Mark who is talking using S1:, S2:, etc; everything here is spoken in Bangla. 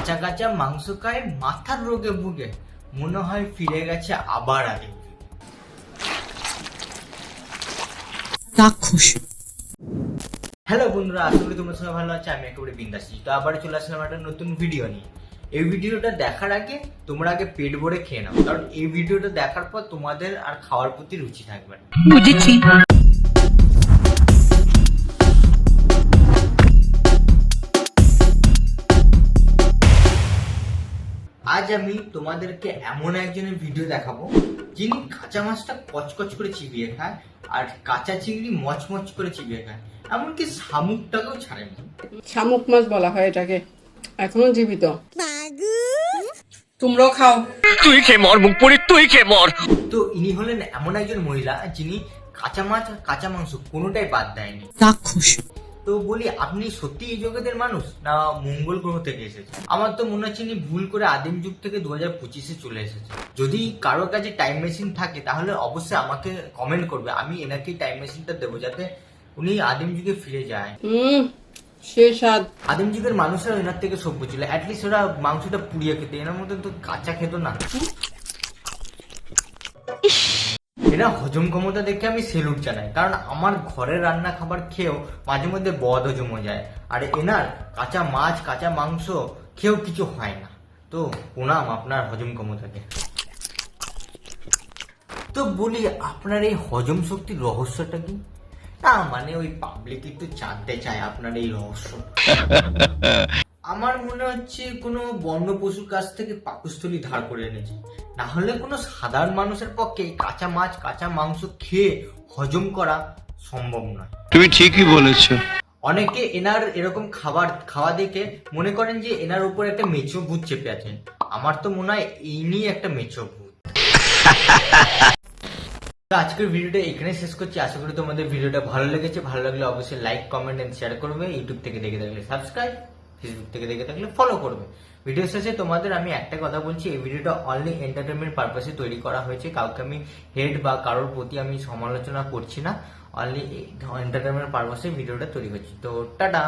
S1: কাঁচা কাঁচা মাংস খায় মাথার রোগে ভুগে, মনে হয় ফিরে গেছে আবার আদিম যুগে।
S2: রাক্ষস।
S1: হ্যালো বন্ধুরা, আশা করি তোমরা সবাই ভালো আছে। আমি একেবারে বিন্দাস। তো আবার চলে আসলাম একটা নতুন ভিডিও নিয়ে। এই ভিডিওটা দেখার আগে তোমরা আগে পেট ভরে খেয়ে নাও, কারণ এই ভিডিওটা দেখার পর তোমাদের আর খাওয়ার প্রতি রুচি থাকবে না।
S2: বুঝেছি।
S1: আজ আমি তোমাদেরকে এমন একজনের ভিডিও দেখাবো যিনি কাঁচা মাছটা কচকচ করে চিবিয়ে খায় আর কাঁচা চিংড়ি মচমচ করে চিবিয়ে খায়, এমনকি শামুকটাকেও ছাড়েন না।
S3: শামুক মাছ বলা হয় এটাকে, এখনো জীবিত। তোমরাও খাও।
S4: তুই খেয়ে মর, মুখ পড়ি তুই খেয়ে মর।
S1: তো ইনি হলেন এমন একজন মহিলা যিনি কাঁচা মাছ আর কাঁচা মাংস কোনোটাই বাদ দেয়নি।
S2: রাক্ষস।
S1: তো বলি, আপনি সত্যি এই জগতের মানুষ না মঙ্গল গ্রহ থেকে এসেছে? আমার তো মনে হচ্ছে ইনি ভুল করে আদিম যুগ থেকে 2025-এ চলে এসেছে। যদি কারোর কাছে টাইম মেশিন থাকে তাহলে অবশ্যই আমাকে কমেন্ট করবে, আমি এনাকে টাইম মেশিনটা দেবো যাতে উনি আদিম যুগে ফিরে যায়।
S3: সে স্বাদ।
S1: আদিম যুগের মানুষরা এনার থেকে সভ্য ছিল, অ্যাটলিস্ট ওরা মাংসটা পুড়িয়ে খেতে, এনার মধ্যে তো কাঁচা খেত না। এরা হজম ক্ষমতা দেখে আমি সেলুট জানাই, কারণ আমার ঘরের রান্না খাবার খেয়েও মাঝে মধ্যে বদ হজম হয়ে যায়, আর এনার কাঁচা মাছ কাঁচা মাংস খেয়েও কিছু হয় না। তো প্রণাম আপনার হজম ক্ষমতাকে। তো বলি, আপনার এই হজম শক্তির রহস্যটা কি? না মানে ওই পাবলিক একটু জানতে চায় আপনার এই রহস্য। আমার মনে হচ্ছে কোনো বন্য পশুর কাছ থেকে পাকস্থলী ধার করে এনেছে, না হলে কোনো সাধারণ মানুষের পক্ষে কাঁচা মাছ কাঁচা মাংস খেয়ে হজম করা সম্ভব নয়।
S4: তুমি ঠিকই বলেছো।
S1: অনেকে এনার এরকম খাওয়া দেখে মনে করেন যে এনার উপর একটা মেছো ভূত চেপে আছে। আমার তো মনে হয় ইনি একটা মেছো ভূত। তো আজকের ভিডিওটা এখানে শেষ করছি। আশা করি তোমাদের ভিডিওটা ভালো লেগেছে। ভালো লাগলে অবশ্যই লাইক কমেন্ট এন্ড শেয়ার করবে। ইউটিউব থেকে দেখে থাকলে সাবস্ক্রাইব, ফেসবুক থেকে দেখে থাকলে ফলো করবে। ভিডিও শেষে তোমাদের আমি একটা কথা বলছি, এই ভিডিওটা অনলি এন্টারটেনমেন্ট পারপাসে তৈরি করা হয়েছে। কাউকে আমি হেড বা কারোর প্রতি আমি সমালোচনা করছি না, অনলি এন্টারটেনমেন্ট পারপাসে ভিডিওটা তৈরি হচ্ছে। তো টাটা।